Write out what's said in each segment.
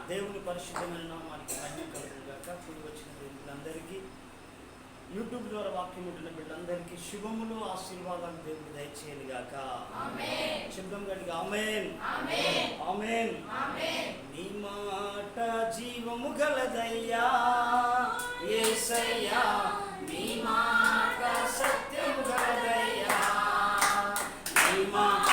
దేవుని పరిశుద్ధమైన నామానికి మహిమ కలుగును గాక. కూడి వచ్చిన బిడ్డలందరికీ, యూట్యూబ్ ద్వారా వాక్యం ఉంటున్న బిడ్డలందరికీ శుభములు, ఆశీర్వాదాలు దేవుడు దయచేయను గాక. శబ్దం గట్టిగా ఆమేన్ ఆమేన్. నీ మాట జీవము గలదయ్యా యేసయ్యా, నీ మాట సత్యము గలదయ్యా, నీ మాట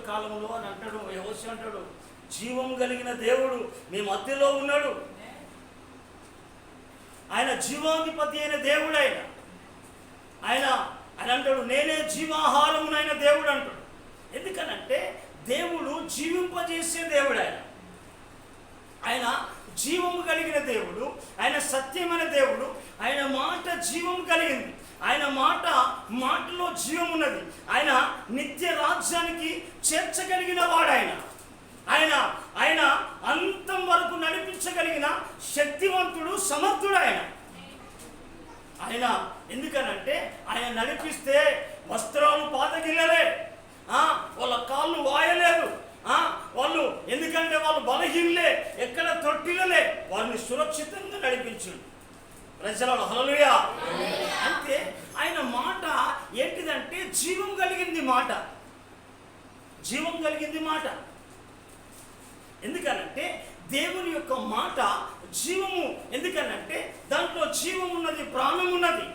కాలంలో అని అంటాడు. యెహోషువ అంటాడు, జీవం కలిగిన దేవుడు మీ మధ్యలో ఉన్నాడు. ఆయన జీవాధిపతి అయిన దేవుడు. ఆయన అంటాడు, నేనే జీవాహారమునైన దేవుడు అంటాడు. ఎందుకనంటే దేవుడు జీవింపజేసే దేవుడు. ఆయన జీవము కలిగిన దేవుడు, ఆయన సత్యమైన దేవుడు. ఆయన మాట జీవము కలిగింది. ఆయన మాటలో జీవం ఉన్నది. ఆయన నిత్య రాజ్యానికి చేర్చగలిగిన వాడు. ఆయన అంతం వరకు నడిపించగలిగిన శక్తివంతుడు, సమర్థుడు. ఆయన ఎందుకనంటే ఆయన నడిపిస్తే వస్త్రాలు పాతగిల్లలే, వాళ్ళ కాళ్ళు వాయలేదు. వాళ్ళు ఎందుకంటే వాళ్ళు బలహీనలే, ఎక్కడ తొట్టిలలే, వారిని సురక్షితంగా నడిపించుడు. ప్రజలలో హల్లెలూయా. అంటే ఆయన మాట ఏంటిదంటే జీవం కలిగింది మాట, జీవం కలిగింది మాట. ఎందుకనంటే దేవుని యొక్క మాట జీవము. ఎందుకనంటే దాంట్లో జీవం ఉన్నది, ప్రాణం ఉన్నది.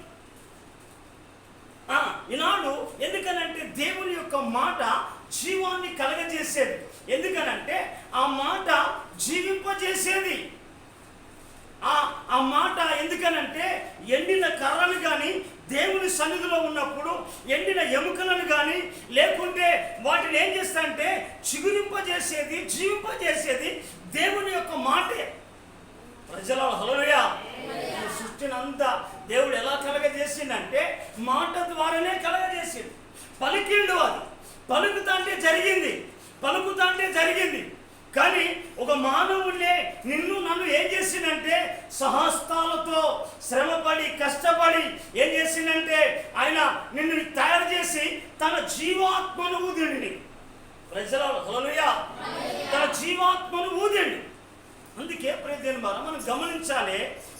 ఈనాడు ఎందుకనంటే దేవుని యొక్క మాట జీవాన్ని కలగజేసేది. ఎందుకనంటే ఆ మాట జీవింపజేసేది. ఆ మాట ఎందుకనంటే ఎండిన కర్రలు కానీ దేవుని సన్నిధిలో ఉన్నప్పుడు ఎండిన ఎముకలను కానీ లేకుంటే వాటిని ఏం చేస్తారంటే చిగురింపజేసేది, జీవింపజేసేది దేవుని యొక్క మాటే. ప్రజల హల్లెలూయా. సృష్టిని అంతా దేవుడు ఎలా కలగజేసిందంటే మాట ద్వారానే కలగజేసింది. పలికిండు, అది పలుకుతాంటే జరిగింది. కానీ ఒక మానవులే నిన్ను నన్ను ఏం చేసిందంటే సహస్తాలతో శ్రమపడి కష్టపడి ఏం చేసిందంటే ఆయన నిన్ను తయారు చేసి తన జీవాత్మను ఊదిండి. ప్రజలలో హల్లెలూయా. తన జీవాత్మను ఊదిండి. అందుకే ప్రతిదిన మనం గమనించాలి.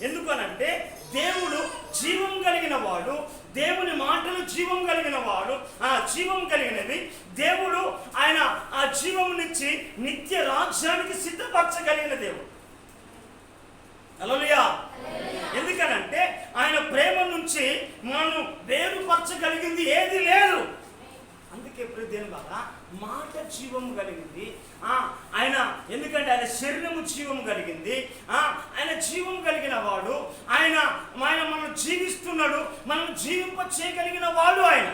ఎందుకనంటే దేవుడు జీవం కలిగిన వాడు, దేవుని మాటలు జీవం కలిగిన వాడు. ఆ జీవం కలిగినది దేవుడు. ఆయన ఆ జీవమునిచ్చి నిత్య రాజ్యానికి సిద్ధపరచగలిగిన దేవుడు. హల్లెలూయా. ఎందుకనంటే ఆయన ప్రేమ నుంచి మనం వేరుపరచగలిగింది ఏది లేదు. అందుకే ప్రతిదిన మాట జీవం కలిగింది. ఆయన ఎందుకంటే ఆయన శరీరము జీవం కలిగింది. ఆయన జీవం కలిగిన వాడు. ఆయన మనం జీవిస్తున్నాడు, మనం జీవింప చేయగలిగిన వాడు ఆయన.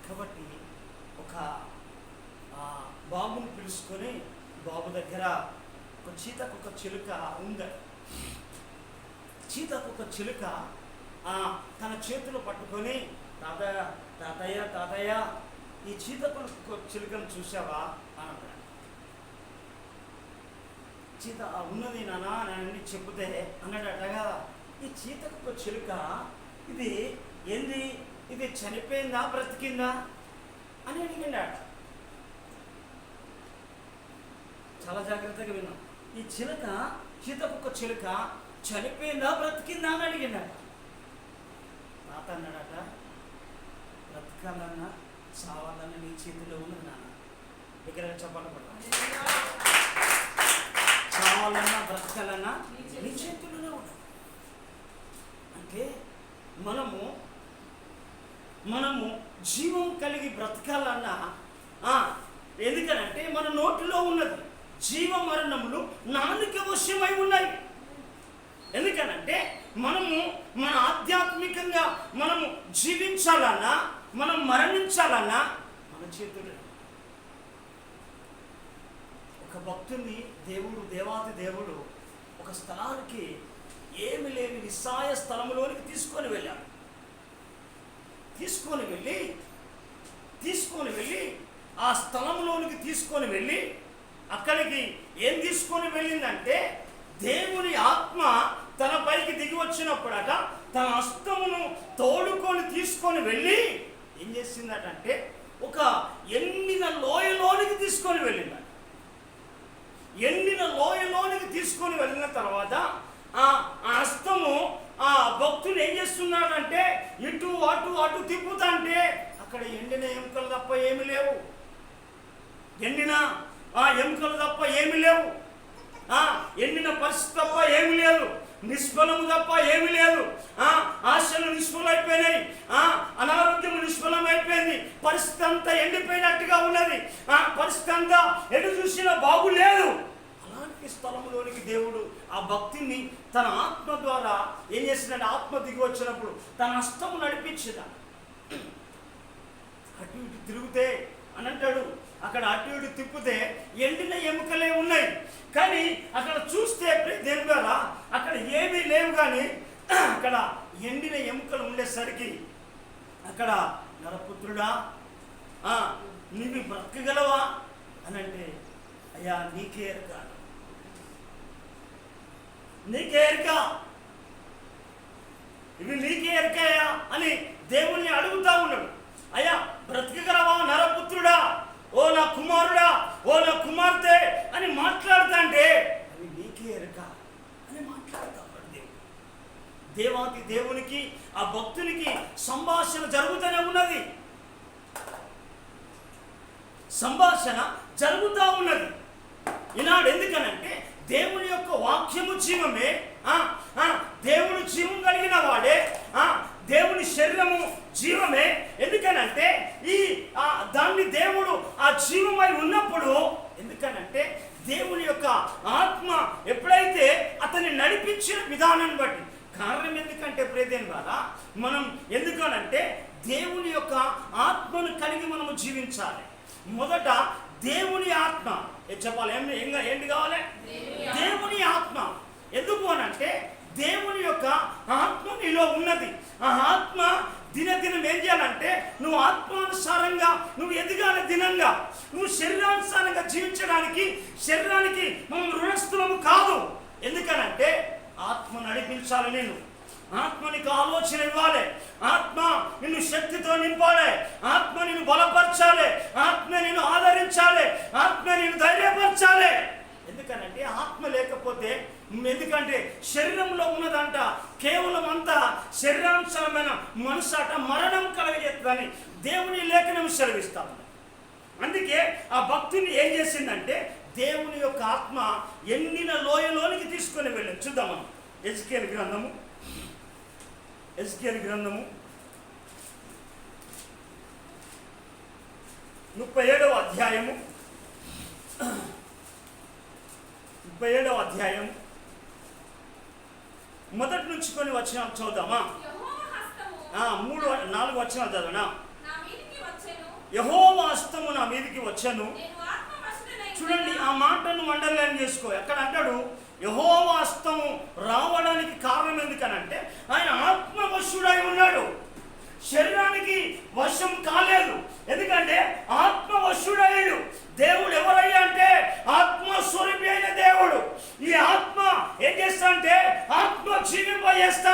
కాబట్టి ఒక బాబుని పిలుచుకొని బాబు దగ్గర ఒక చీతకొక చిలుక ఉంది. చీతకొక చిలుక తన చేతులు పట్టుకొని, తాతయ్య ఈ చిలుకను చూసావా అని అన్నాడు. చీత ఉన్నది నాన్న అని చెబితే అన్నాడటగా ఈ చీతకు చిలుక ఇది ఏంది, ఇది చనిపోయిందా బ్రతికిందా అని అడిగినాడు. చాలా జాగ్రత్తగా విన్నాం. ఈ చిలుక, చీతకు చిలుక చనిపోయిందా బ్రతికిందా అని అడిగినాడు. తాత అన్నాడట, బ్రతకాలన్నా చావాలన్నా నీ చేతిలో ఉన్నది నాన్న. దగ్గర చెప్పాలి పడాలి. చావాలన్నా బ్రతకాలన్నా నీ చేతుల్లోనే ఉన్నది. అంటే మనము జీవం కలిగి బ్రతకాలన్నా ఎందుకనంటే మన నోటిలో ఉన్నది జీవ మరణములు నాలుక వశమై ఉన్నాయి. ఎందుకనంటే మన ఆధ్యాత్మికంగా మనము జీవించాలన్నా, మనం మరణించాలన్నా మన చేతులు. ఒక భక్తుని దేవాది దేవుడు ఒక స్థలానికి, ఏమి లేని నిస్సాయ స్థలంలోనికి తీసుకొని వెళ్ళాడు. తీసుకొని వెళ్ళి ఆ స్థలంలోనికి తీసుకొని వెళ్ళి అక్కడికి ఏం తీసుకొని వెళ్ళిందంటే, దేవుని ఆత్మ తన పైకి దిగి వచ్చినప్పుడట తన హస్తమును తోడుకొని తీసుకొని వెళ్ళి ఏం చేసిందటంటే ఒక ఎండిన లోయలోనికి తీసుకొని వెళ్ళిందట. ఎండిన లోయలోనికి తీసుకొని వెళ్ళిన తర్వాత ఆ హస్తము ఆ భక్తుడు ఏం చేస్తున్నాడంటే ఇటు అటు తిప్పుతాంటే అక్కడ ఎండిన ఎముకలు తప్ప ఏమి లేవు. ఎండిన ఎముకలు తప్ప ఏమి లేవు. ఎండిన పరిస్థితి తప్ప ఏమి లేదు. నిష్ఫలము తప్ప ఏమి లేదు. ఆశలు నిష్ఫలమైపోయినాయి. అనారోగ్యము నిష్ఫలమైపోయింది. పరిస్థితి అంతా ఎండిపోయినట్టుగా ఉన్నది. పరిస్థితి అంతా ఎటు చూసినా బాగులేదు. అలాంటి స్థలంలోనికి దేవుడు ఆ భక్తిని తన ఆత్మ ద్వారా ఏం చేసినాడు, ఆత్మ దిగి వచ్చినప్పుడు తన హస్తము నడిపించిన అటు ఇటు తిరిగితే అని అంటాడు. అక్కడ అటు ఇటు తిప్పితే ఎండిన ఎముకలే ఉన్నాయి. కానీ అక్కడ చూస్తే దేని ద్వారా అక్కడ ఏమీ లేవు. కానీ అక్కడ ఎండిన ఎముకలు ఉండేసరికి అక్కడ నరపుత్రుడా నీవి బ్రతకగలవా అని అంటే, అయ్యా నీకే ఎరుక ఇవి నీకే ఎరుకయ్యా అని దేవుణ్ణి అడుగుతా ఉన్నాడు. అయ్యా బ్రతకగలవా నరపుత్రుడా, ఓ నా కుమారుడా, ఓ నా కుమార్తె అని మాట్లాడుతాంటే అవి నీకే ఎరుక అని మాట్లాడుతా ఉన్నాడు దేవుడు. దేవాది దేవునికి ఆ భక్తునికి సంభాషణ జరుగుతూనే ఉన్నది. సంభాషణ జరుగుతూ ఉన్నది ఈనాడు. ఎందుకనంటే దేవుని యొక్క వాక్యము జీవమే. దేవుడు జీవం కలిగిన వాడే. దేవుని శరీరము జీవమే. ఎందుకనంటే దాన్ని దేవుడు ఆ జీవమై ఉన్నప్పుడు, ఎందుకనంటే దేవుని యొక్క ఆత్మ ఎప్పుడైతే అతన్ని నడిపించిన విధానాన్ని బట్టి. కారణం ఎందుకంటే ప్రియదేని ద్వారా మనం ఎందుకనంటే దేవుని యొక్క ఆత్మను కలిగి మనము జీవించాలి. మొదట దేవుని ఆత్మ చెప్పాలి. ఏంటి కావాలి? దేవుని ఆత్మ. ఎందుకు అనంటే దేవుని యొక్క ఆత్మ నీలో ఉన్నది. ఆ ఆత్మ దినదినం ఏం చేయాలంటే నువ్వు ఆత్మానుసారంగా నువ్వు ఎదగాలి. దినంగా నువ్వు శరీరానుసారంగా జీవించడానికి శరీరానికి మనం రుణస్థులము కాదు. ఎందుకనంటే ఆత్మ నడిపించాలి. నేను ఆత్మ నీకు ఆలోచన ఇవ్వాలి. ఆత్మ నిన్ను శక్తితో నింపాలి. ఆత్మ నిన్ను బలపరచాలి. ఆత్మ నిన్ను ఆదరించాలి. ఆత్మ నిన్ను ధైర్యపరచాలి. ఎందుకనంటే ఆత్మ లేకపోతే, ఎందుకంటే శరీరంలో ఉన్నదంట కేవలం అంతా శరీరానుసారమైన మనసు అట మరణం కలగజేస్తుందని దేవుని లేఖనం సెలవిస్తాము. అందుకే ఆ భక్తుని ఏం చేసిందంటే దేవుని యొక్క ఆత్మ ఎండిన లోయలోనికి తీసుకొని వెళ్ళింది. చూద్దాం మనం ఎజ్కేలు గ్రంథము 37వ అధ్యాయము 37వ అధ్యాయం మొదటి నుంచి కొన్ని వచనాలు చదువుదామా? 3-4 వచనాలు చదవనా? యెహోవా హస్తము నా మీదికి వచ్చెను. చూడండి ఆ మాటను అండర్లైన్ చేసుకో. ఎక్కడ అంటాడు యెహోవా హస్తము రావడానికి కారణం ఎందుకనంటే ఆయన ఆత్మవశుడై ఉన్నాడు. శరీరానికి వశం కాలేదు. ఎందుకంటే ఆత్మవశుడయ్యాడు. దేవుడు ఎవరయ్యా అంటే ఆత్మస్వరూపి అయిన దేవుడు. ఈ ఆత్మ ఏం చేస్తా అంటే ఆత్మ జీవింపజేస్తా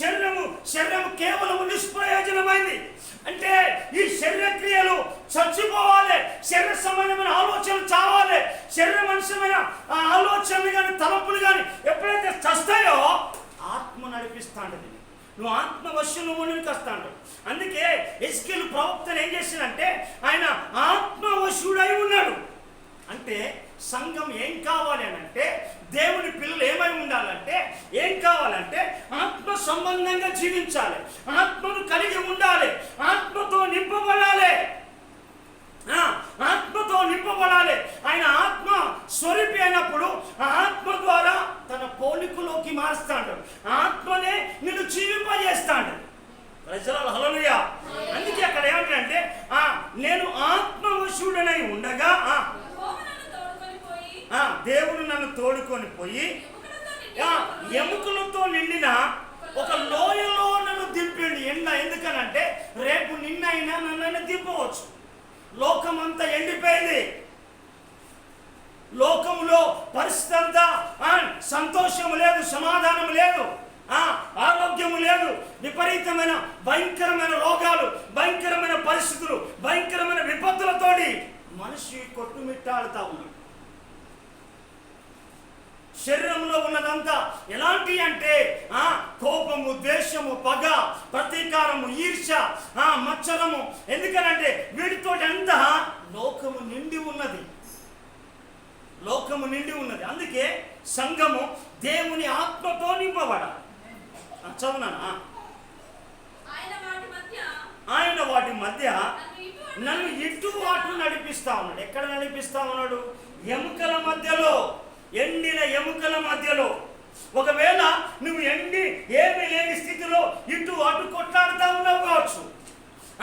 శరీరము కేవలం నిష్ప్రయోజనమైంది. అంటే ఈ శరీర క్రియలు చచ్చిపోవాలి, శరీర సంబంధమైన ఆలోచనలు చావాలి, శరీర మనుషమైన ఆలోచనలు కానీ తలంపులు కానీ ఎప్పుడైతే చస్తాయో ఆత్మ నడిపిస్తాడు. నువ్వు ఆత్మవశ్యంలో ఉండడానికి వస్తాడు. అందుకే ఎస్కేలు ప్రవక్తను ఏం చేశాడంటే ఆయన ఆత్మవశుడై ఉన్నాడు. అంటే సంఘం ఏం కావాలి అని అంటే, దేవుని పిల్లలు ఏమై ఉండాలంటే, ఏం కావాలంటే ఆత్మ సంబంధంగా జీవించాలి, ఆత్మను కలిగి ఉండాలి, ఆత్మతో నింపబడాలి, ఆత్మతో నింపబడాలి. ఆయన ఆత్మ స్వరూపి అయినప్పుడు ఆత్మ ద్వారా తన పోలికలోకి మారుస్తాడు, ఆత్మనే నిన్ను జీవింపజేస్తాడు. ప్రజలు హల్లెలూయా. అందుకే అక్కడ ఏమంటే నేను ఆత్మవశుడనై ఉండగా దేవుడు నన్ను తోడుకొని పోయి ఎముకలతో నిండిన ఒక లోయలో నన్ను దింపిండు. ఎందుకనంటే రేపు నిన్నైనా నన్నైనా దింపవచ్చు. లోకమంతా ఎండిపోయింది, లోకంలో పరిస్థితి అంతా సంతోషము లేదు, సమాధానం లేదు, ఆరోగ్యము లేదు, విపరీతమైన భయంకరమైన రోగాలు, భయంకరమైన పరిస్థితులు, భయంకరమైన విపత్తులతోటి మనిషి కొట్టుమిట్టాడుతా ఉన్నాడు. శరీరంలో ఉన్నదంతా ఎలాంటి అంటే కోపము, ద్వేషము, పగ, ప్రతీకారము, ఈర్ష్య, మత్సరము. ఎందుకనంటే వీటితో అంతా లోకము నిండి ఉన్నది, లోకము నిండి ఉన్నది. అందుకే సంఘము దేవుని ఆత్మతో నింపబడాలి. చదువునా? ఆయన వాటి మధ్య నన్ను ఇటు అటు నడిపిస్తా ఉన్నాడు. ఎక్కడ నడిపిస్తా ఉన్నాడు? ఎముకల మధ్యలో, ఎండిన ఎముకల మధ్యలో. ఒకవేళ నువ్వు ఎండి ఏమీ లేని స్థితిలో ఇటు అటు కొట్లాడుతూ ఉన్నావు కావచ్చు,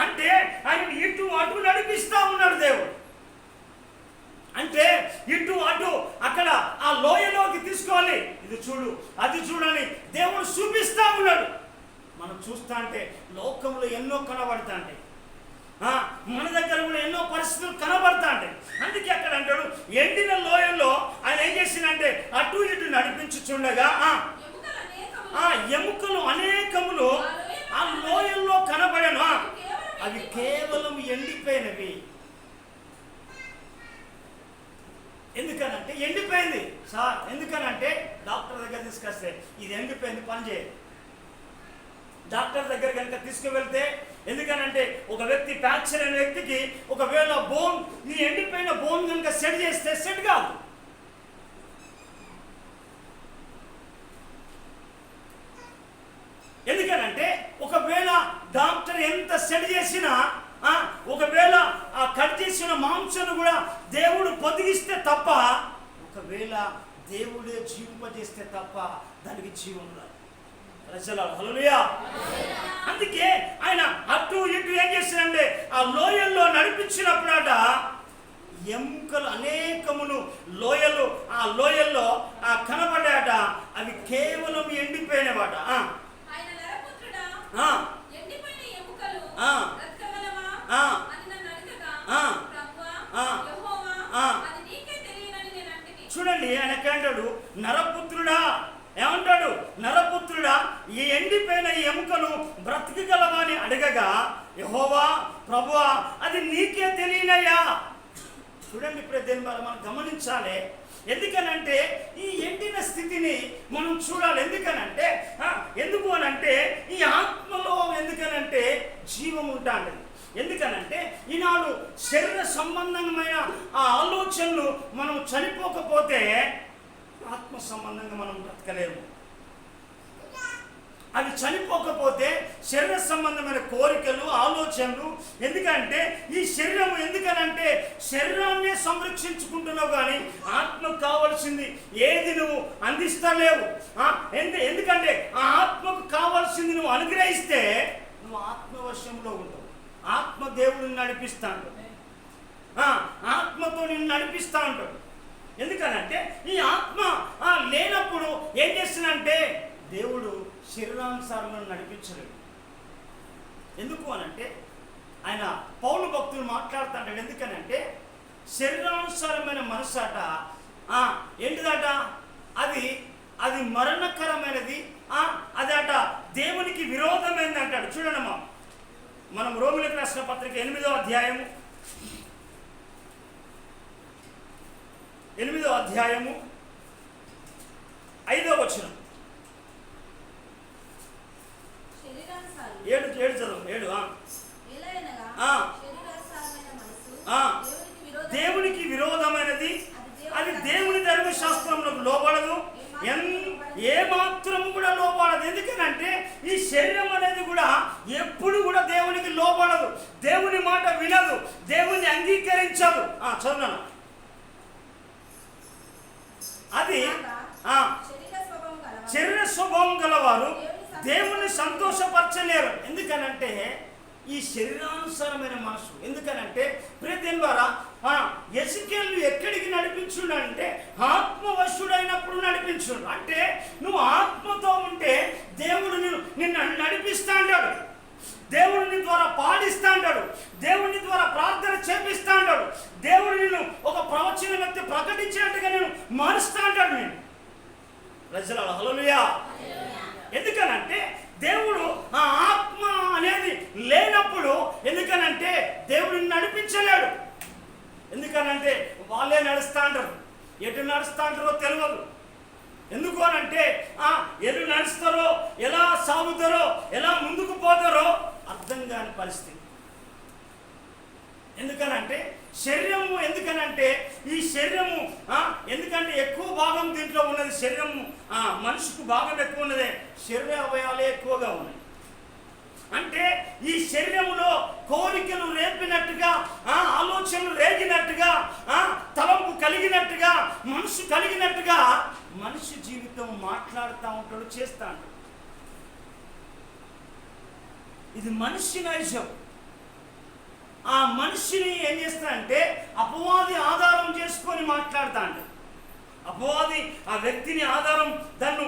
అంటే ఆయన ఇటు అటు నడిపిస్తా ఉన్నాడు దేవుడు. అంటే ఇటు అటు అక్కడ ఆ లోయలోకి తీసుకోవాలి, ఇది చూడు అది చూడని దేవుడు చూపిస్తా ఉన్నాడు. మనం చూస్తా అంటే లోకంలో ఎన్నో కనబడతా ఉంటాయి, మన దగ్గర కూడా ఎన్నో పరిస్థితులు కనబడతా ఉంటాయి. అందుకే అక్కడ అంటాడు ఎండిన లోయల్లో ఆయన ఏం చేసిందంటే అటు ఇటు నడిపించుచుండగా ఎముకలు అనేకములు ఆ లోయల్లో కనబడను, అవి కేవలం ఎండిపోయినవి. ఎందుకనంటే ఎండిపోయింది సార్, ఎందుకనంటే డాక్టర్ దగ్గర తీసుకొస్తే ఇది ఎండిపోయింది, పని చేయదు. డాక్టర్ దగ్గర కనుక తీసుకువెళ్తే, ఎందుకనంటే ఒక వ్యక్తి ఫ్రాక్చర్ అయిన వ్యక్తికి ఒకవేళ బోన్, నీ ఎండిపోయిన బోన్ కనుక సెట్ చేస్తే సెట్ కాదు. ఎందుకనంటే ఒకవేళ డాక్టర్ ఎంత సెట్ చేసినా, ఒకవేళ ఆ కట్ చేసిన మాంసాన్ని కూడా దేవుడు పొదిగిస్తే తప్ప, ఒకవేళ దేవుడే జీవింపజేస్తే తప్ప దానికి జీవం రాదు. హల్లెలూయా. అందుకే ఆయన అటు ఇటు ఏం చేశాడంటే ఆ లోయల్లో నడిపించినప్పుడట ఎముకలు అనేకములు లోయలు, ఆ లోయల్లో కనబడ్డాట, అవి కేవలం ఎండిపోయినవాట. చూడండి ఆయనకి అంటాడు నరపుత్రుడా, ఏమంటాడు? నరపుత్రుడా, ఈ ఎండిపోయిన ఎముకలు బ్రతికగలవా అని అడగగా యెహోవా ప్రభువా అది నీకే తెలియనయ్యా. చూడండి, ఇప్పుడే దీని మనం గమనించాలి. ఎందుకనంటే ఈ ఎండిన స్థితిని మనం చూడాలి. ఎందుకు అనంటే ఈ ఆత్మలో ఎందుకనంటే జీవం ఉంటాండి. ఎందుకనంటే ఈనాడు శరీర సంబంధమైన ఆ ఆలోచనలు మనం చనిపోకపోతే ఆత్మ సంబంధంగా మనం బ్రతకలేము. అవి చనిపోకపోతే శరీర సంబంధమైన కోరికలు, ఆలోచనలు, ఎందుకంటే ఈ శరీరం ఎందుకనంటే శరీరాన్నే సంరక్షించుకుంటున్నావు కానీ ఆత్మకు కావాల్సింది ఏది నువ్వు అందిస్తలేవు. ఎందుకంటే ఆ ఆత్మకు కావాల్సింది నువ్వు అనుగ్రహిస్తే నువ్వు ఆత్మవశంలో ఉంటావు. ఆత్మ దేవుడిని నడిపిస్తా ఉంటాడు, ఆత్మతో నిన్ను నడిపిస్తా ఉంటాడు. ఎందుకనంటే ఈ ఆత్మ లేనప్పుడు ఏం చేస్తున్నంటే దేవుడు శరీరానుసారంగా నడిపించలేడు. ఎందుకు అనంటే ఆయన పౌలు భక్తులు మాట్లాడుతుంటాడు. ఎందుకనంటే శరీరానుసారమైన మనసట ఏంటిదట, అది మరణకరమైనది, అదట దేవునికి విరోధమైంది అంటాడు. చూడండమ్మా, మనం రోమిలకు రాసిన పత్రిక 8వ అధ్యాయము 5వ వచనం. 7 చదువు. 7 దేవునికి విరోధమైనది, అది దేవుని ధర్మశాస్త్రంలో లోబడదు, ఏ మాత్రము కూడా లోబడదు. ఎందుకనంటే ఈ శరీరం అనేది కూడా ఎప్పుడు కూడా దేవునికి లోబడదు, దేవుని మాట వినదు, దేవుని అంగీకరించదు. చదువునా, అది శరీర స్వభావం గలవారు దేవుని సంతోషపరచలేరు. ఎందుకనంటే ఈ శరీరానుసారమైన మనసు. ఎందుకనంటే ప్రతి ద్వారా ఎజికేలు ఎక్కడికి నడిపించుడంటే ఆత్మవశుడైనప్పుడు నడిపించుడు. అంటే నువ్వు ఆత్మతో ఉంటే దేవుడు నిన్ను నడిపిస్తా అంటాడు, దేవుడిని ద్వారా పాడిస్తా అంటాడు, దేవుని ద్వారా ప్రార్థన చేపిస్తా అంటాడు, దేవుడు నిన్ను ఒక ప్రవచన వ్యక్తి ప్రకటించినట్టుగా నేను మారుస్తా అంటాడు. నేను ప్రజలారా హల్లెలూయా. ఎందుకనంటే దేవుడు ఆ ఆత్మ అనేది లేనప్పుడు, ఎందుకనంటే దేవుడిని నడిపించలేడు. ఎందుకనంటే వాళ్ళే నడుస్తా అంటారు, ఎటు నడుస్తా అంటారో తెలియదు. ఎందుకు అనంటే ఎటు నడుస్తారో, ఎలా సాగుతారో, ఎలా ముందుకు పోతారో అర్థం కాని పరిస్థితి. ఎందుకనంటే శరీరము, ఎందుకనంటే ఈ శరీరము ఎందుకంటే ఎక్కువ భాగం దీంట్లో ఉన్నది శరీరము. మనిషికి భాగం ఎక్కువ ఉన్నదే, శరీర అవయవాలే ఎక్కువగా ఉన్నాయి. అంటే ఈ శరీరంలో కోరికలు రేపినట్టుగా, ఆలోచనలు రేగినట్టుగా, తలంపు కలిగినట్టుగా, మనసు కలిగినట్టుగా మనిషి జీవితం మాట్లాడుతూ ఉంటాడు, చేస్తూ ఉంటాడు. ఇది మనిషి నైజం. ఆ మనిషిని ఏం చేస్తాడంటే అపవాది ఆధారం చేసుకొని మాట్లాడుతా అంటాడు. అపవాది ఆ వ్యక్తిని ఆధారం, దాన్ని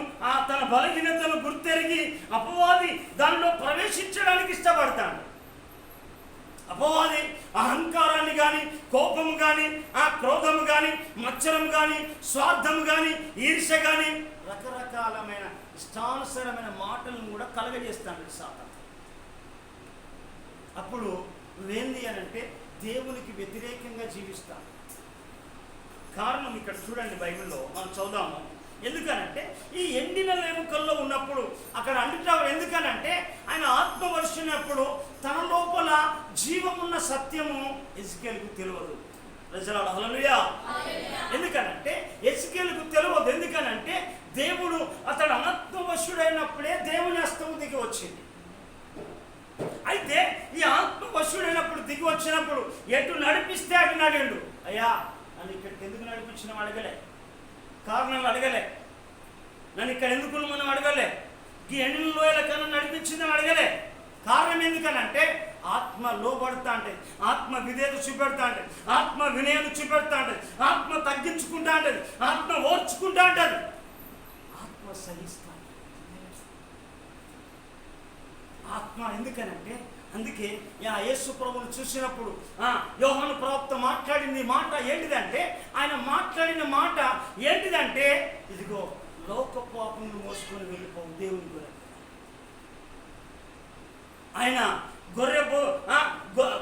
తన బలహీనతను గుర్తెరిగి అపవాది దానిలో ప్రవేశించడానికి ఇష్టపడతాడు. అపవాది అహంకారాన్ని కానీ, కోపము కానీ, క్రోధము కానీ, మత్సరం కానీ, స్వార్థము కానీ, ఈర్ష్య కానీ రకరకాలమైన ఇష్టానుసరమైన మాటలను కూడా కలగజేస్తాడు సాతాను. అప్పుడు నువ్వేంది అని అంటే దేవునికి వ్యతిరేకంగా జీవిస్తాను. కారణం ఇక్కడ చూడండి, బైబిల్లో మనం చదువుదాము. ఎందుకనంటే ఈ ఎండిన ఎముకల్లో ఉన్నప్పుడు అక్కడ అంటున్నాడు. ఎందుకనంటే ఆయన ఆత్మవర్షినప్పుడు తన లోపల జీవమున్న సత్యము ఎజికేలుకు తెలియదు. ప్రజలారా హల్లెలూయా. ఎందుకనంటే ఎజికేలుకు తెలియదు. ఎందుకనంటే దేవుడు అతడు ఆత్మవశుడైనప్పుడే దేవుని హస్తము దిగి వచ్చింది. అయితే ఈ ఆత్మవశుడైనప్పుడు దిగి వచ్చినప్పుడు ఎటు నడిపిస్తే అటు నడిండు. అయ్యా నన్ను ఇక్కడికి ఎందుకు నడిపించినావు అడగలే, కారణాలు అడగలే, నన్ను ఇక్కడ ఎందుకు మనం అడగలే, ఈ ఎండిన లోయల కన్నా నడిపించిందని అడగలే. కారణం ఎందుకనంటే ఆత్మ లోబడతా అంటే, ఆత్మ విధేయత చూపెడతా అంటే, ఆత్మ వినయాన్ని చూపెడతా అంటే, ఆత్మ తగ్గించుకుంటా అంటే, ఆత్మ ఓర్చుకుంటా అంటది, ఆత్మ సహిస్తా. ఆత్మ ఎందుకనంటే అందుకే యేసు ప్రభువును చూసినప్పుడు యోహాను ప్రవక్త మాట్లాడింది మాట ఏంటిదంటే, ఆయన మాట్లాడిన మాట ఏంటిదంటే, ఇదిగో లోక పాపమును మోసుకొని వెళ్ళిపోవు దేవుని గొర్రె. ఆయన గొర్రె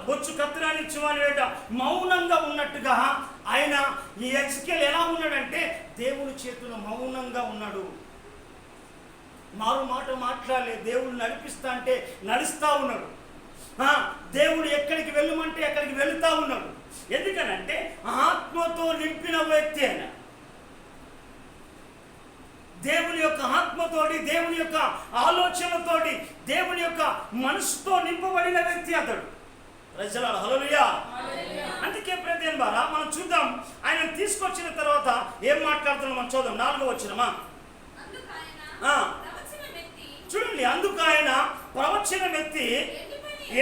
బొచ్చు కత్తిరానిచ్చేవాని వేట మౌనంగా ఉన్నట్టుగా ఆయన ఈ ఎజికేలు ఎలా ఉన్నాడంటే దేవుని చేతిలో మౌనంగా ఉన్నాడు. మారు మాట మాట్లాడలే. దేవుడు నడిపిస్తా అంటే నడుస్తూ ఉన్నాడు. దేవుడు ఎక్కడికి వెళ్ళమంటే అక్కడికి వెళుతూ ఉన్నాడు. ఎందుకనంటే ఆత్మతో నింపిన వ్యక్తి ఆయన. దేవుని యొక్క ఆత్మతోటి, దేవుని యొక్క ఆలోచనతోటి, దేవుని యొక్క మనసుతో నింపబడిన వ్యక్తి అతడు. ప్రజలారా హల్లెలూయా. అందుకే ప్రతి ద్వారా మనం చూద్దాం. ఆయన తీసుకొచ్చిన తర్వాత ఏం మాట్లాడుతున్నాం మనం చూద్దాం. 4వ వచనమా చూడండి. అందుకు ఆయన ప్రవచన వ్యక్తి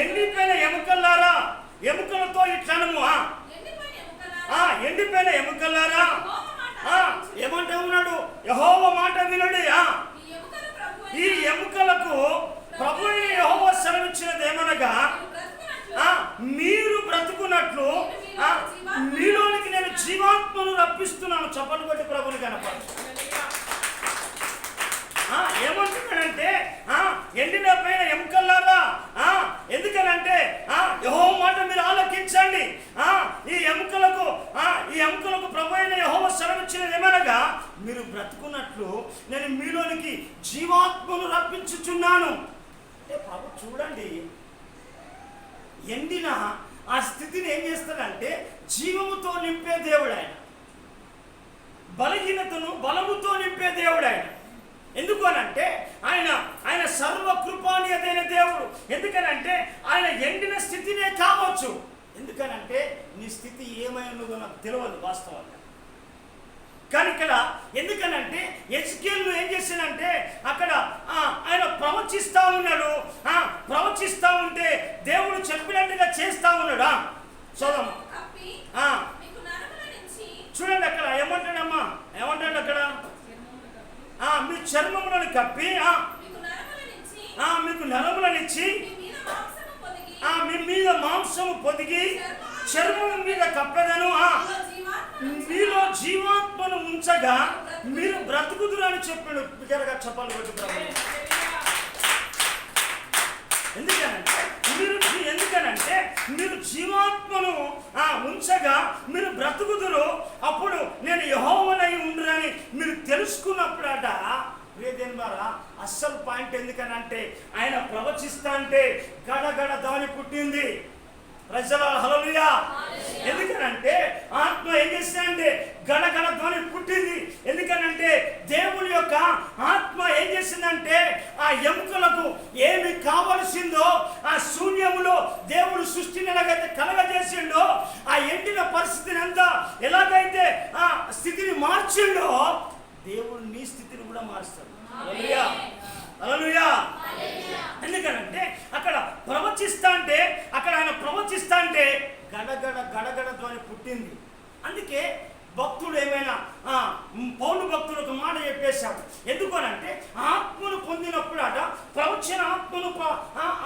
ఎండిపోయిన ఎముకల్లారా, ఎముకలతో ఇట్లనము, ఎండిపోయిన ఎముకల్లారా ఏమంటా ఉన్నాడు, యెహోవా మాట వినుడి. ఈ ఎముకలకు ప్రభువు యెహోవా సెలవిచ్చినది ఏమనగా, మీరు బ్రతుకున్నట్లు మీలోనికి నేను జీవాత్మను రప్పిస్తున్నాను. చప్పట్లు కొట్టి ప్రభుని కనపడు. ఏమంటున్నాడంటే మార్చుచున్నాను. అంటే ప్రభు చూడండి, ఎండిన ఆ స్థితిని ఏం చేస్తాడంటే జీవముతో నింపే దేవుడు ఆయన, బలహీనతను బలముతో నింపే దేవుడు ఆయన. ఎందుకు అనంటే ఆయన సర్వకృపానియదైన దేవుడు. ఎందుకనంటే ఆయన ఎండిన స్థితినే కావచ్చు. ఎందుకనంటే నీ స్థితి ఏమై ఉన్నదో నాకు తెలియదు వాస్తవంగా. కానీ ఇక్కడ ఎందుకనంటే ఎజ్కేలు ఏం చేశానంటే అక్కడ ఆయన ప్రవచిస్తా ఉన్నాడు. ప్రవచిస్తా ఉంటే దేవుడు చెప్పినట్టుగా చేస్తా ఉన్నాడు. చూడమ్మా, చూడండి అక్కడ ఏమంటాడమ్మా, ఏమంటాడు అక్కడ, మీ చర్మములను కప్పి మీకు నరములనిచ్చి మీ మీద మాంసము పొదిగి చర్మం మీద కప్పెదను, మీలో జీవాత్మను ఉంచగా మీరు బ్రతుకుదురు అని చెప్పాడు. బిగ్గరగా చెప్పాలి కొట్టి ప్రభు. ఎందుకనంటే మీరు జీవాత్మను ఉంచగా మీరు బ్రతుకుదురు, అప్పుడు నేను యెహోవానై ఉండునని మీరు తెలుసుకున్నప్పుడట. ప్రియదేని ద్వారా అస్సలు పాయింట్ ఎందుకనంటే ఆయన ప్రవచిస్తా అంటే గడగడ ధ్వని పుట్టింది. ప్రజల హల్లెలూయా. ఎందుకనంటే ఆత్మ ఏం చేసిందంటే గడగడ ధ్వని పుట్టింది. ఎందుకనంటే దేవుని యొక్క ఆత్మ ఏం చేసిందంటే ఆ ఎముకలకు ఏమి కావలసిందో ఆ శూన్యములో దేవుడు సృష్టిని ఎలాగైతే కలగజేసిండో ఆ ఎండిన పరిస్థితిని అంతా ఎలాగైతే ఆ స్థితిని మార్చిండో దేవుడు నీ స్థితిని కూడా మారుస్తాడు. హల్లెలూయా, హల్లెలూయా. ఎందుకనంటే అక్కడ ప్రవచిస్తా అంటే ఆయన ప్రవచిస్తా అంటే గడగడ గడగడ ధ్వని పుట్టింది. అందుకే భక్తుడు ఏమైనా పౌలు భక్తుడు ఒక మాట చెప్పేశాడు. ఎందుకనంటే ఆత్మను పొందినప్పుడు అట ప్రవచన ఆత్మను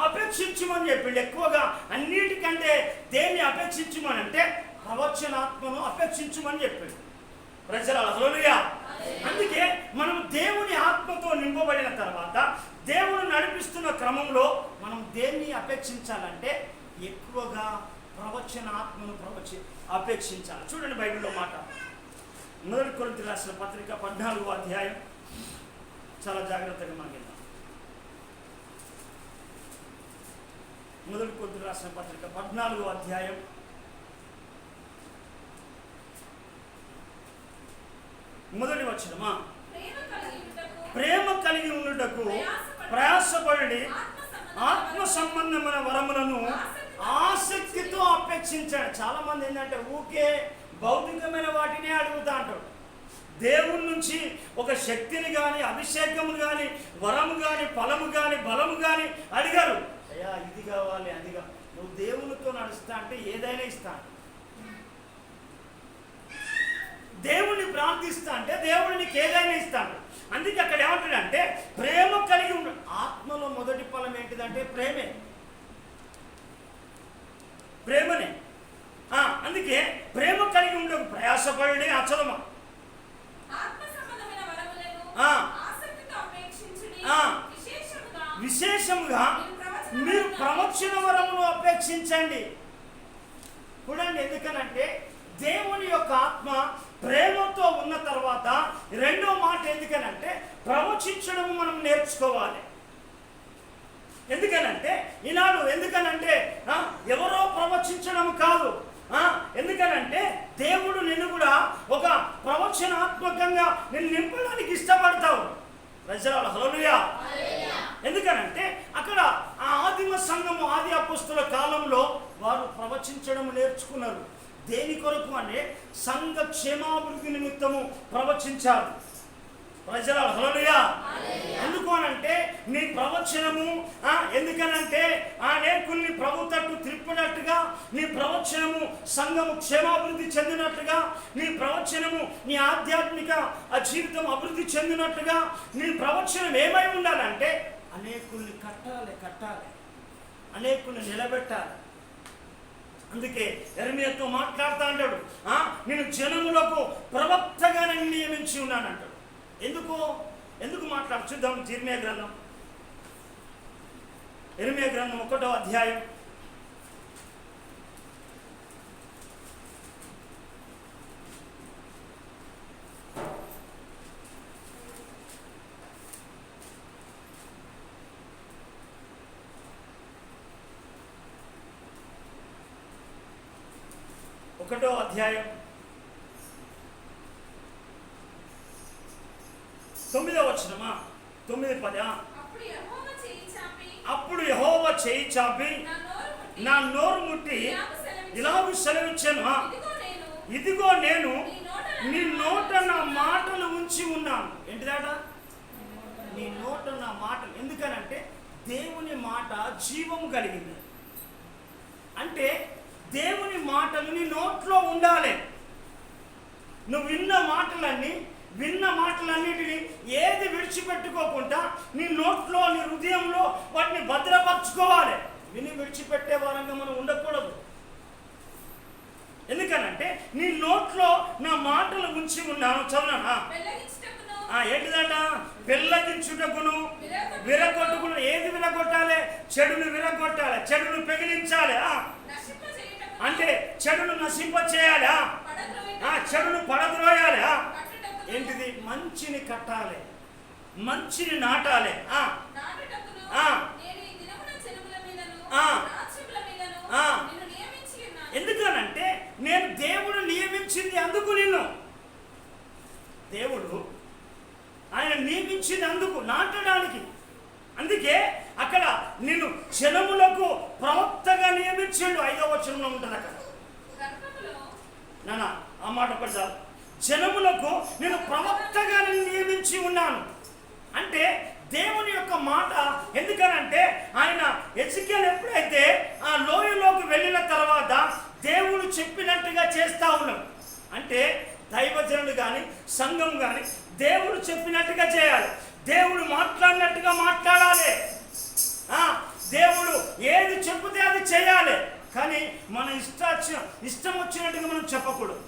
అపేక్షించమని చెప్పిండు. ఎక్కువగా అన్నిటికంటే దేన్ని అపేక్షించమని అంటే ప్రవచన ఆత్మను అపేక్షించమని చెప్పిండు. ప్రజల హల్లెలూయా. అందుకే మనం దేవుని ఆత్మతో నింపబడిన తర్వాత దేవుడు నడిపిస్తున్న క్రమంలో మనం దేన్ని అపేక్షించాలంటే ఎక్కువగా ప్రవచన ఆత్మను అపేక్షించాలి. చూడండి బైబిల్లో మాట, 1 కొరింథీయులకు రాసిన పత్రిక 14వ అధ్యాయం. చాలా జాగ్రత్తగా మాట్లాడదాం. 1 కొరింథీయులకు రాసిన పత్రిక 14వ అధ్యాయం 1వ వచనమా, ప్రేమ కలిగి ఉండుటకు ప్రయాసపడి ఆత్మ సంబంధమైన వరములను ఆసక్తితో అపేక్షించాడు. చాలా మంది ఏంటంటే ఊకే భౌతికమైన వాటినే అడుగుతా అంటాడు. దేవుని నుంచి ఒక శక్తిని కానీ అభిషేకమును కానీ వరము కానీ ఫలము కానీ బలము కానీ అడిగారు. అయ్యా ఇది కావాలి అది కావాలి. నువ్వు దేవునితో నడుస్తా అంటే ఏదైనా ఇస్తా, దేవుణ్ణి ప్రార్థిస్తా అంటే దేవుడు నీకు ఏదైనా ఇస్తాడు. అందుకే అక్కడ ఏమంటాడంటే ప్రేమ కలిగి ఉండు. ఆత్మలో మొదటి ఫలం ఏంటిదంటే ప్రేమనే. అందుకే ప్రేమ కలిగి ఉండకు ప్రయాసపడి అచలమా విశేషముగా మీరు ప్రవచన వరమును అపేక్షించండి. చూడండి, ఎందుకనంటే దేవుని యొక్క ఆత్మ ప్రేమతో ఉన్న తర్వాత రెండో మాట ఎందుకనంటే ప్రవచించడం మనం నేర్చుకోవాలి. ఎందుకనంటే ఈనాడు ఎందుకనంటే ఎవరో ప్రవచించడం కాదు. ఎందుకనంటే దేవుడు నిన్ను కూడా ఒక ప్రవచనాత్మకంగా నిన్ను నింపడానికి ఇష్టపడతావు. ప్రజల హల్లెలూయా. ఎందుకనంటే అక్కడ ఆ ఆదిమ సంఘము ఆది అపోస్తుల కాలంలో వారు ప్రవచించడం నేర్చుకున్నారు. దేని కొరకు అంటే సంఘ క్షేమాభివృద్ధి నిమిత్తము ప్రవచించారు. ప్రజల హల్లెలూయా. ఎందుకు అనంటే నీ ప్రవచనము ఎందుకనంటే అనేకుల్ని ప్రభు తట్టు త్రిప్పినట్టుగా, నీ ప్రవచనము సంఘము క్షేమాభివృద్ధి చెందినట్టుగా, నీ ప్రవచనము నీ ఆధ్యాత్మిక జీవితం అభివృద్ధి చెందినట్టుగా నీ ప్రవచనం ఏమై ఉండాలంటే అనేకుల్ని కట్టాలి, అనేకుల్ని నిలబెట్టాలి. అందుకే యెరెమీయాతో మాట్లాడుతూ అంటాడు, నేను జనములకు ప్రవక్తగా నియమించి ఉన్నానంటాడు. ఎందుకు మాట్లాడు చూద్దాం. యెరెమీయా గ్రంథం 1వ అధ్యాయం 1 1వ అధ్యాయం 9వ వచనమా 9-10. అప్పుడు యెహోవా చేయి చాపి నా నోరు ముట్టి ఇలాగు సెలవిచ్చాను, ఇదిగో నేను నీ నోట నా మాటలు ఉంచి ఉన్నాను. ఏంటిదాట? నీ నోట నా మాటలు. ఎందుకనంటే దేవుని మాట జీవము కలిగింది. అంటే దేవుని మాటలు నీ నోట్లో ఉండాలి. నువ్వు విన్న మాటలన్నిటిని ఏది విడిచిపెట్టుకోకుండా నీ నోట్లో, నీ హృదయంలో వాటిని భద్రపరచుకోవాలి. విని విడిచిపెట్టే వారంగా మనం ఉండకూడదు. ఎందుకనంటే నీ నోట్లో నా మాటలు ఉంచి ఉన్నాను. చదువునా? ఏంటిదంట? పెళ్ళగించుటకును విరగొట్టుకును. ఏది విరగొట్టాలి? చెడును విరగొట్టాలి, చెడును పెగిలించాలి. అంటే చెడును నశింప చేయాలి, చెడును పడద్రోయాలి. ఏంటిది? మంచిని కట్టాలి, మంచిని నాటాలి. ఎందుకనంటే నేను దేవుడు నియమించింది అందుకు, దేవుడు ఆయన నియమించింది అందుకు, నాటడానికి. అందుకే అక్కడ నిన్ను జనములకు ప్రవక్తగా నియమించిండు. 5వ వచనంలో ఉంటుంది అక్కడ. నాన్న ఆ మాట పడ్డా, జనములకు నేను ప్రవక్తగా నియమించి ఉన్నాను. అంటే దేవుని యొక్క మాట. ఎందుకనంటే ఆయన ఎజికేల్ ఎప్పుడైతే ఆ లోయలోకి వెళ్ళిన తర్వాత దేవుడు చెప్పినట్టుగా చేస్తా ఉన్నాడు. అంటే దైవజనుడు కానీ సంఘం కానీ దేవుడు చెప్పినట్టుగా చేయాలి, దేవుడు మాట్లాడినట్టుగా మాట్లాడాలి. దేవుడు ఏది చెప్తే అది చేయాలి. కానీ మన ఇష్టం వచ్చినట్టుగా మనం చెప్పకూడదు,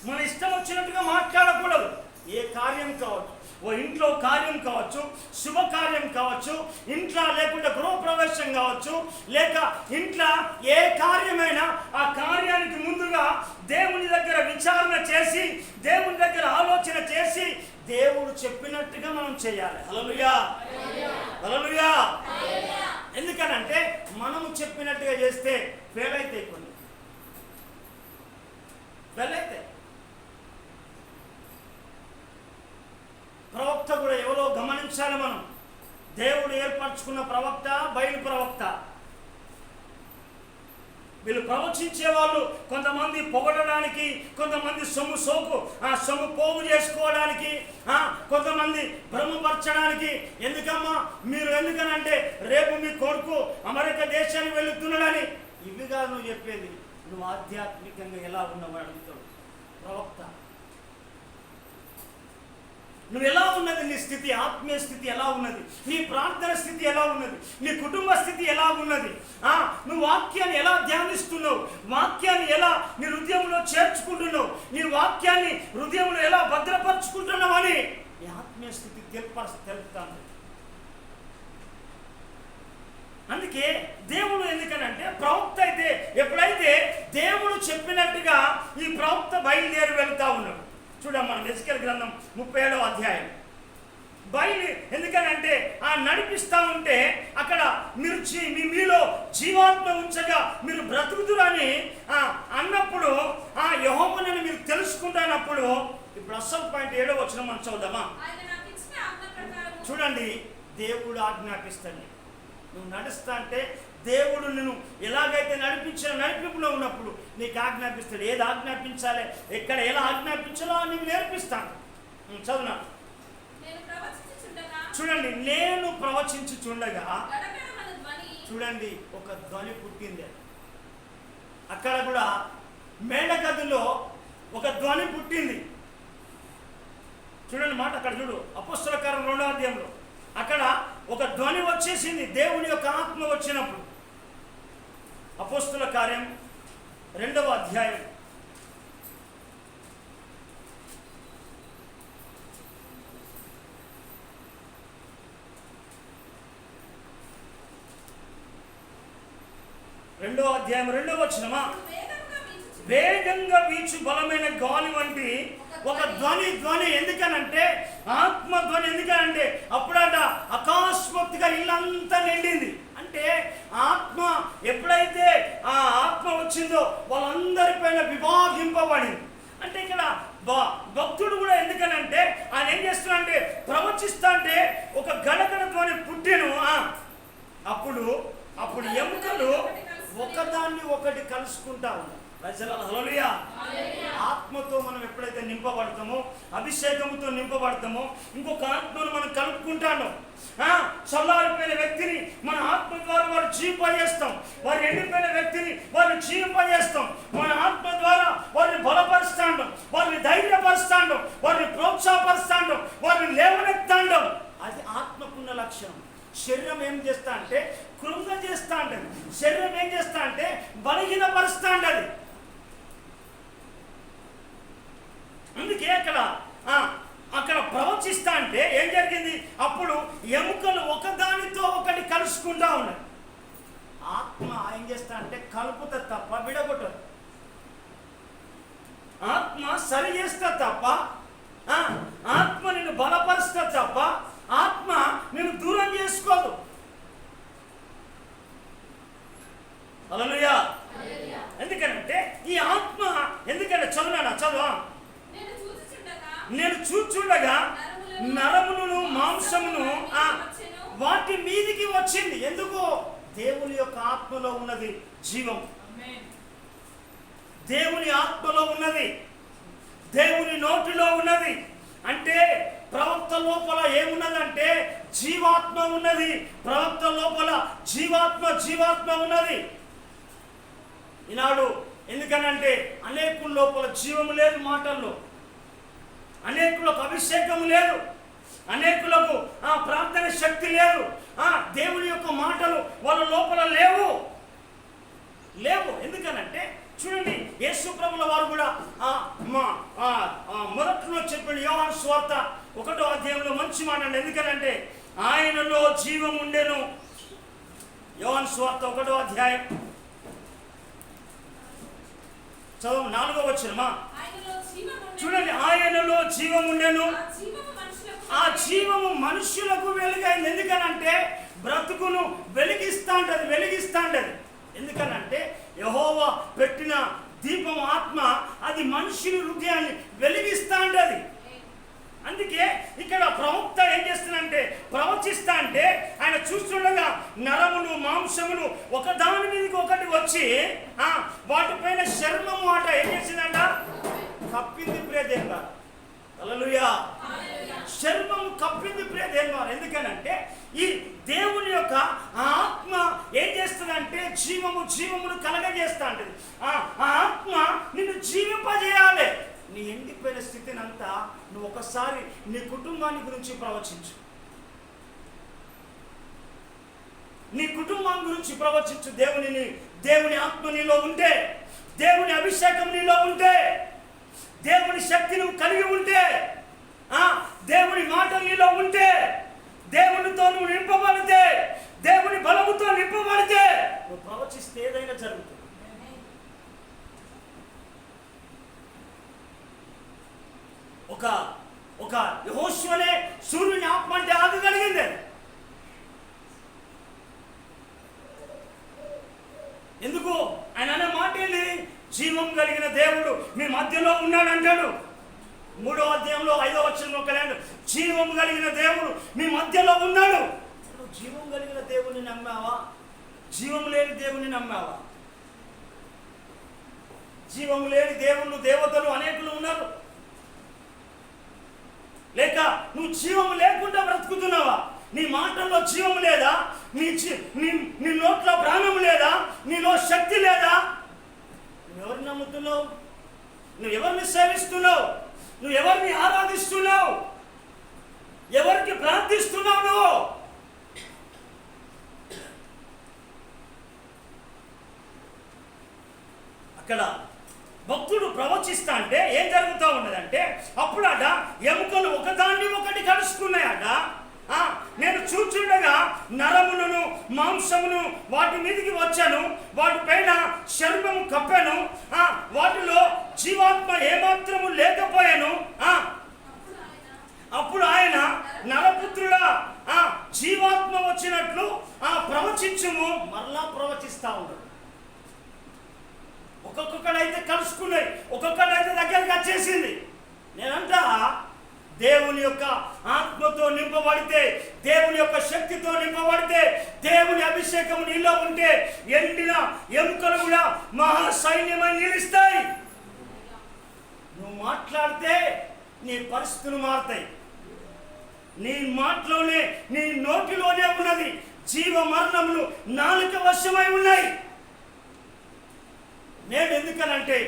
మన ఇష్టం వచ్చినట్టుగా మాట్లాడకూడదు. ఏ కార్యం కావచ్చు, ఓ ఇంట్లో కార్యం కావచ్చు, శుభకార్యం కావచ్చు, ఇంట్లో లేకుంటే గృహప్రవేశం కావచ్చు, లేక ఇంట్లో ఏ కార్యమైనా ఆ కార్యానికి ముందుగా దేవుని దగ్గర విచారణ చేసి, దేవుని దగ్గర ఆలోచన చేసి, దేవుడు చెప్పినట్టుగా మనం చేయాలి. హల్లెలూయా, హల్లెలూయా. ఎందుకనంటే మనం చెప్పినట్టుగా చేస్తే ఫెయిల్ అయితే, కొన్ని ఫెయిల్ అయితే. ప్రవక్త కూడా ఎవరో గమనించాలి మనం. దేవుడు ఏర్పరచుకున్న ప్రవక్త, బయలు ప్రవక్త. వీళ్ళు ప్రవచించే వాళ్ళు కొంతమంది పొగడడానికి, కొంతమంది సొమ్ము పోగు చేసుకోవడానికి, కొంతమంది భ్రమపరచడానికి. ఎందుకమ్మా మీరు ఎందుకనంటే రేపు మీ కొడుకు అమెరికా దేశానికి వెళుతున్నాడని. ఇవిగా నువ్వు చెప్పేది. నువ్వు ఆధ్యాత్మికంగా ఎలా ఉన్నావు అడుగుతాడు ప్రవక్త. నువ్వు ఎలా ఉన్నది? నీ స్థితి, ఆత్మీయ స్థితి ఎలా ఉన్నది? నీ ప్రార్థన స్థితి ఎలా ఉన్నది? నీ కుటుంబ స్థితి ఎలా ఉన్నది? నువ్వు వాక్యాన్ని ఎలా ధ్యానిస్తున్నావు? వాక్యాన్ని ఎలా నీ హృదయంలో చేర్చుకుంటున్నావు? నీ వాక్యాన్ని హృదయంలో ఎలా భద్రపరుచుకుంటున్నావు అని నీ ఆత్మీయ స్థితి తెలుపుతాను. అందుకే దేవుడు ఎందుకనంటే ప్రవక్త అయితే ఎప్పుడైతే దేవుడు చెప్పినట్టుగా ఈ ప్రవక్త బయలుదేరి వెళ్తా ఉన్నాడు. చూడమ్మా ఎజికేల్ గ్రంథం 37వ అధ్యాయం. ఎందుకనంటే ఆ నడిపిస్తూ ఉంటే అక్కడ మీలో జీవాత్మ ఉంచగా మీరు బ్రతుకుదురని అన్నప్పుడు, ఆ యెహోవాను మీరు తెలుసుకుంటున్నప్పుడు, ఇప్పుడు అసలు పాయింట్ 7వ వచనం మనం చదువుదామా? చూడండి, దేవుడు ఆజ్ఞాపిస్తాడు. నువ్వు నడుస్తా అంటే దేవుడు నిన్ను ఎలాగైతే నడిపింపులో ఉన్నప్పుడు నీకు ఆజ్ఞాపిస్తాడు. ఏది ఆజ్ఞాపించాలి, ఎక్కడ ఎలా ఆజ్ఞాపించాలో నీకు నేర్పిస్తాను. చదువునా? చూడండి, నేను ప్రవచించుచుండగా చూడండి ఒక ధ్వని పుట్టింది. అక్కడ కూడా మేడగదిలో ఒక ధ్వని పుట్టింది. చూడండి మాట అక్కడ చూడు, అపోస్తల కార్యం 2వ అధ్యాయంలో అక్కడ ఒక ధ్వని వచ్చేసింది. దేవుని యొక్క ఆత్మ వచ్చినప్పుడు. అపోస్తల కార్యం 2వ అధ్యాయం 2వ అధ్యాయం 2వ వచనమా? వేగంగా వీచు బలమైన గాలి వంటి ఒక ధ్వని. ఎందుకనంటే ఆత్మ ధ్వని. ఎందుకనంటే అప్పుడట అకస్మాత్తుగా ఇల్లంతా నిండింది. అంటే ఆత్మ ఎప్పుడైతే ఆ ఆత్మ వచ్చిందో వాళ్ళందరిపైన విభాగింపబడింది. అంటే ఇక్కడ భక్తుడు కూడా ఎందుకనంటే ఆయన ఏం చేస్తున్నాడంటే ప్రవచిస్తా అంటే ఒక గణగణత్వాన్ని పుట్టెను. అప్పుడు ఎముకలు ఒకదాన్ని ఒకటి కలుసుకుంటా ఉన్నాయి. హల్లెలూయా. ఆత్మతో మనం ఎప్పుడైతే నింపబడతామో, అభిషేకంతో నింపబడతామో, ఇంకొక ఆత్మను మనం కలుపుకుంటాను. చల్లారిపోయిన వ్యక్తిని మన ఆత్మ ద్వారా వారు జీవింపజేస్తాం. వారు ఎండిపోయిన వ్యక్తిని వారిని జీవింపజేస్తాం. మన ఆత్మ ద్వారా వారిని బలపరుస్తాం, వారిని ధైర్యపరుస్తాం, వారిని ప్రోత్సాహపరుస్తాం, వారిని లేవనెత్తాం. అది ఆత్మకున్న లక్ష్యం. శరీరం ఏం చేస్తా అంటే కృంగ చేస్తా అంటది. శరీరం ఏం చేస్తా అంటే బలహీనపరుస్తా అంటది. అందుకే అక్కడ ప్రవచిస్తా అంటే ఏం జరిగింది? అప్పుడు ఎముకలు ఒకదానితో ఒకటి కలుసుకుంటా ఉన్నాయి. ఆత్మ ఏం చేస్తా అంటే కలుపుతా తప్ప విడగొట్టదు. ఆత్మ సరి చేస్తా తప్ప, ఆత్మ నిన్ను బలపరుస్తా తప్ప ఆత్మ నిన్ను దూరం చేసుకోదు. హల్లెలూయా. ఎందుకంటే ఈ ఆత్మ ఎందుకంటే చదువు నేను చూచుండగా నరమును మాంసమును వాటి మీదికి వచ్చింది. ఎందుకు? దేవుని యొక్క ఆత్మలో ఉన్నది జీవం. దేవుని ఆత్మలో ఉన్నది, దేవుని నోటిలో ఉన్నది. అంటే ప్రవక్త లోపల ఏమున్నదంటే జీవాత్మ ఉన్నది. ప్రవక్త లోపల జీవాత్మ ఉన్నది. ఈనాడు ఎందుకనంటే అనేకుల లోపల జీవము లేదు, మాటల్లో అనేకులకు అభిషేకం లేదు, అనేకులకు ప్రార్థన శక్తి లేదు, దేవుని యొక్క మాటలు వాళ్ళ లోపల లేవు. ఎందుకనంటే చూడండి, యేసు ప్రభుల వారు కూడా మొదట్లో చెప్పిన యోహాను సువార్త 1వ అధ్యాయంలో మంచి మాట అండి. ఎందుకనంటే ఆయనలో జీవం ఉండెను. యోహాను సువార్త 1వ అధ్యాయం చదువు 4వ వచనమా చూడండి. ఆయనలో జీవం ఉండెను, ఆ జీవము మనుష్యులకు వెలుగైంది. ఎందుకనంటే బ్రతుకును వెలిగిస్తా ఉంటది. ఎందుకనంటే యెహోవా పెట్టిన దీపం ఆత్మ, అది మనుషుని హృదయాన్ని వెలిగిస్తా ఉంటది. అందుకే ఇక్కడ ప్రవక్త ఏం చేస్తుందంటే ప్రవచిస్తా అంటే ఆయన చూస్తుండగా నరములు మాంసములు ఒకదాని మీదకి ఒకటి వచ్చి వాటిపైన చర్మము ఏం చేసిందంట? కప్పింది ప్రియదేవుడా. హల్లెలూయా. చర్మము కప్పింది ప్రియదేవుడు. ఎందుకనంటే ఈ దేవుని యొక్క ఆత్మ ఏం చేస్తుందంటే జీవమును కలగజేస్తా ఉంటుంది. ఆ ఆత్మ నిన్ను జీవింపజేయాలి. నీ ఎండిపోయిన స్థితిని అంతా నువ్వు ఒకసారి నీ కుటుంబాన్ని గురించి ప్రవచించు. నీ కుటుంబం గురించి ప్రవచించు. దేవుని ఆత్మ నీలో ఉంటే, దేవుని అభిషేకం నీలో ఉంటే, దేవుని శక్తి నువ్వు కలిగి ఉంటే, దేవుని మాట నీలో ఉంటే, దేవునితో నువ్వు నింపబడితే, దేవుని బలముతో నింపబడితే నువ్వు ప్రవచిస్తే ఏదైనా జరుగుతుంది. ఒక యెహోషువనే సూర్యుని ఆత్మ అంటే ఆగగలిగింది. ఎందుకు? ఆయన అనే మాట ఏంది? జీవం కలిగిన దేవుడు మీ మధ్యలో ఉన్నాడు అంటాడు. 3వ అధ్యాయంలో 5వ వచనంలో కలిగాడు. జీవం కలిగిన దేవుడు మీ మధ్యలో ఉన్నాడు. నువ్వు జీవం కలిగిన దేవుని నమ్మావా? జీవం లేని దేవుని నమ్మావా? జీవం లేని దేవుళ్ళు దేవతలు అనేకులు ఉన్నారు. లేక నువ్వు జీవం లేకుండా బ్రతుకుతున్నావా? నీ మాటల్లో జీవం లేదా? నీ నోట్లో ప్రాణం లేదా? నీలో శక్తి లేదా? నువ్వెవరిని నమ్ముతున్నావు? నువ్వు ఎవరిని సేవిస్తున్నావు? నువ్వు ఎవరిని ఆరాధిస్తున్నావు? ఎవరికి ప్రార్థిస్తున్నావు? నువ్వు అక్కడ భక్తుడు ప్రవచిస్తా అంటే ఏం జరుగుతూ ఉన్నదంటే అప్పుడట ఎముకలు ఒకదాన్ని ఒకటి కలుసుకున్నాయట. నేను చూచుండగా నరములను మాంసమును వాటి మీదకి వచ్చాను, వాటి పైన చర్మము కప్పాను, వాటిలో జీవాత్మ ఏమాత్రము లేకపోయాను. అప్పుడు ఆయన నరపుత్రుడా జీవాత్మ వచ్చినట్లు ప్రవచించుము, మరలా ప్రవచిస్తా ఉన్నాడు. ఒక్కొక్కడైతే కలుసుకున్నాయి, ఒక్కొక్కడైతే దగ్గరికి వచ్చేసింది. నేనంటా దేవుని యొక్క ఆత్మతో నింపబడితే, దేవుని యొక్క శక్తితో నింపబడితే, దేవుని అభిషేకం నీలో ఉంటే ఎండిన ఎముకలు కూడా మహా సైన్యమై నిలుస్తాయి. నువ్వు మాట్లాడితే నీ పరిస్థితులు మారుతాయి. నీ మాటలోనే, నీ నోటిలోనే ఉన్నది. జీవ మరణములు నాలుక వశమై ఉన్నాయి. నేను ఎందుకనంటే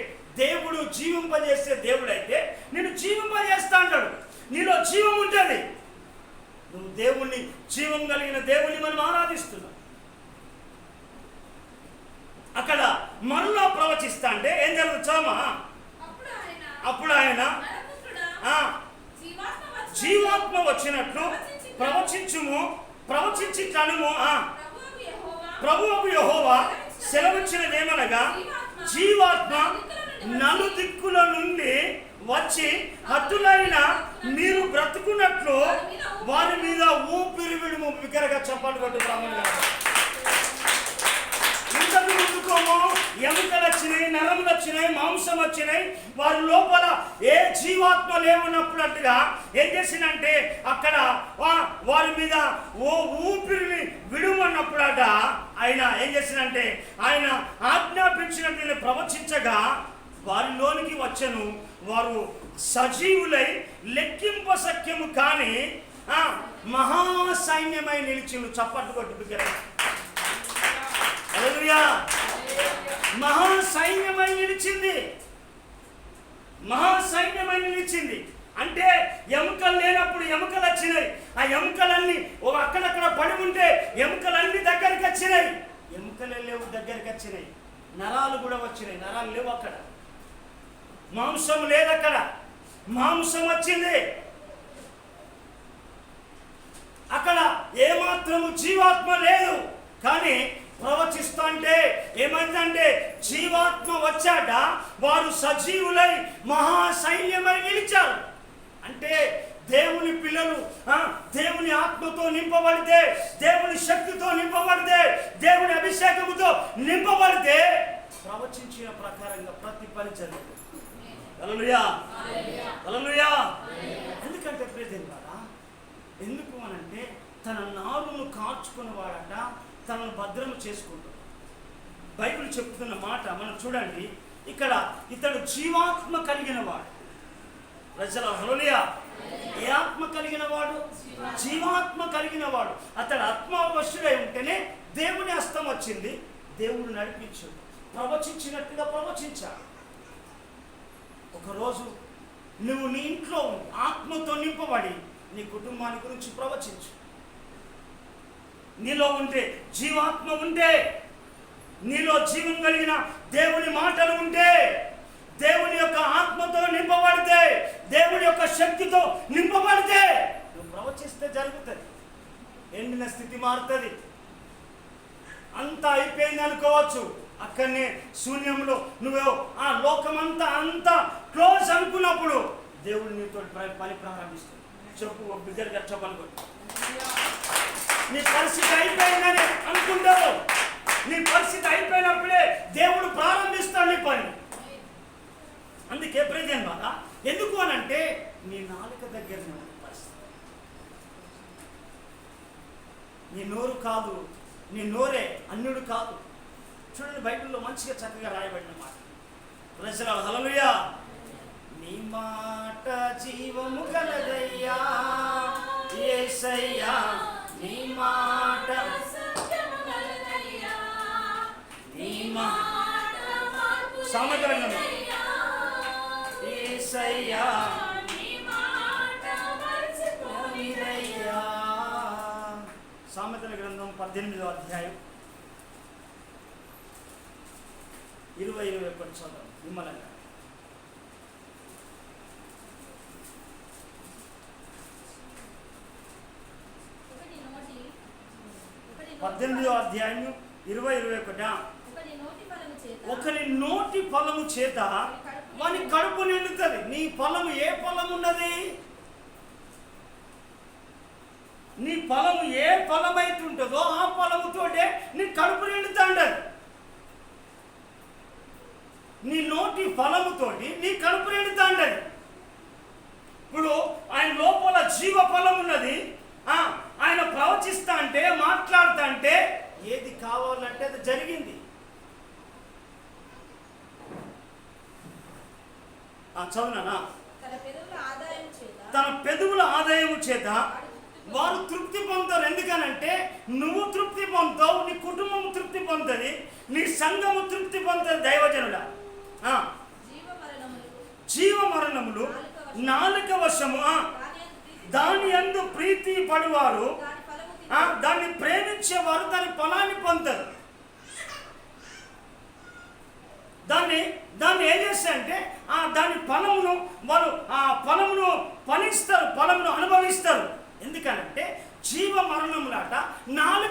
దేవుడు జీవింపజేసే దేవుడు అయితే నేను జీవింపజేస్తా అంటాడు. నీలో జీవం ఉంటుంది. నువ్వు దేవుణ్ణి, జీవం కలిగిన దేవుణ్ణి మనం ఆరాధిస్తున్నాం. అక్కడ మనలో ప్రవచిస్తా అంటే ఏం జరుగుతామా? అప్పుడు ఆయన జీవాత్మ వచ్చినట్లు ప్రవచించుము, ప్రవచించి కనుము. ప్రభువు యెహోవా సెలవిచ్చినదేమనగా, జీవాత్మ నలుదిక్కుల నుండి వచ్చి హద్దులైన మీరు బ్రతుకున్నట్లు వారి మీద ఊపిరి విడుము. బిగ్గరగా చెప్పాలి కొట్టు బ్రాహ్మణులు. ఇంతకు ముందుకోమో ఎముకలు వచ్చినాయి, నరములు వచ్చినాయి, మాంసం వచ్చినాయి. వారి లోపల ఏ జీవాత్మ లేవున్నప్పుడట్టుగా ఏం చేసిందంటే అక్కడ వారి మీద ఓ ఊపిరిని విడుమన్నప్పుడట ఆయన ఏం చేసిందంటే ఆయన ఆజ్ఞాపించినట్లు ప్రవచించగా వారిలోనికి వచ్చెను. వారు సజీవులై లెక్కింప సఖ్యము కానీ మహాసైన్యమై నిలిచిండు. చప్పట్లు కొట్టు బిగ్గరగా. హల్లెలూయా. మహాసైన్యమై నిలిచింది, మహాసైన్యమై నిలిచింది. అంటే ఎముకలు లేనప్పుడు ఎముకలు వచ్చినాయి. ఆ ఎముకలన్నీ అక్కడక్కడ పడి ఉంటే ఎముకలన్నీ దగ్గరికి వచ్చినాయి. ఎముకలే లేవు, దగ్గరికి వచ్చినాయి. నరాలు కూడా వచ్చినాయి, నరాలు లేవు. అక్కడ మాంసం లేదు, అక్కడ మాంసం వచ్చింది. అక్కడ ఏమాత్రము జీవాత్మ లేదు. కానీ ప్రవచిస్తా అంటే ఏమైందంటే జీవాత్మ వచ్చాట వారు సజీవులై మహాసైన్యమై నిలిచారు. అంటే దేవుని పిల్లలు దేవుని ఆత్మతో నింపబడితే, దేవుని శక్తితో నింపబడితే, దేవుని అభిషేకముతో నింపబడితే ప్రవచించిన ప్రకారంగా ప్రతి పని జరుగుతుంది. హల్లెలూయా, హల్లెలూయా. ఎందుకంటే ప్రియదేవులారా, ఎందుకు అనంటే తన నారును కార్చుకున్నవాడట తనను భద్రము చేసుకుంటాడు. బైబిల్ చెప్తున్న మాట మనం చూడండి. ఇక్కడ ఇతడు జీవాత్మ కలిగిన వాడు. ప్రజల హల్లెలూయా. ఏ ఆత్మ కలిగిన వాడు? జీవాత్మ కలిగిన వాడు. అతడు ఆత్మవశుడై ఉంటేనే దేవుని హస్తం వచ్చింది. దేవుడు నడిపించు, ప్రవచించినట్టుగా ప్రవచించాడు. ఒకరోజు నువ్వు నీ ఇంట్లో ఆత్మతో నింపబడి నీ కుటుంబాన్ని గురించి ప్రవచించు. నీలో ఉంటే జీవాత్మ ఉంటే, నీలో జీవం కలిగిన దేవుని మాటలు ఉంటే, దేవుని యొక్క ఆత్మతో నింపబడితే, దేవుని యొక్క శక్తితో నింపబడితే నువ్వు ప్రవచిస్తే జరుగుతుంది. ఎండిన స్థితి మారుతుంది. అంతా అయిపోయింది అనుకోవచ్చు. అక్కడనే శూన్యంలో నువ్వు ఆ లోకమంతా అంతా క్లోజ్ అనుకున్నప్పుడు దేవుడు నీతో పని ప్రారంభిస్తాడు. చెప్పు, బిగ్గరగా చెప్పాలి. నీ పరిస్థితి అయిపోయిందని అనుకుంటావు. నీ పరిస్థితి అయిపోయినప్పుడే దేవుడు ప్రారంభిస్తాడు నీ పని. అందుకే ప్రియమైన బాగా ఎందుకు అనంటే నీ నాలుక దగ్గర పరిస్థితి. నీ నోరు కాదు, నీ నోరే అన్యుడు కాదు. చూడండి, బైబిల్లో మంచిగా చక్కగా రాయబడిన మాట. ప్రజల హల్లెలూయా. నీ మాట జీవము గలదయ్యా యేసయ్యా, నీ మాట నీ మాట సామెతల గ్రంథం యేసయ్యా సామెతల గ్రంథం 18వ అధ్యాయం 20-21 చదువు నిమ్మలంగా. 18వ అధ్యాయం 20-21. ఒకరి నోటి ఫలము చేత వాని కడుపు నిండుతుంది. నీ ఫలము ఏ ఫలము ఉన్నది? నీ ఫలము ఏ ఫలమైతే ఉంటుందో ఆ ఫలముతోటే చదువునా? తన పెదవుల ఆదాయం చేత తన పెదవుల ఆదాయం చేత వారు తృప్తి పొందుతారు. ఎందుకనంటే నువ్వు తృప్తి పొందుతావు, నీ కుటుంబం తృప్తి పొందుతుంది, నీ సంఘము తృప్తి పొందుతుంది. దైవజనుల జీవ మరణములు నాలుక వశము, దాని యందు ప్రీతి పడువారు, దాన్ని ప్రేమించేవారు దాని ఫలాన్ని పొందుతారు. దాన్ని ఏం చేస్తారంటే దాని ఫలమును వారు ఫలమును ఫలిస్తారు, ఫలమును అనుభవిస్తారు. ఎందుకనంటే జీవ మరణములాట నాలుక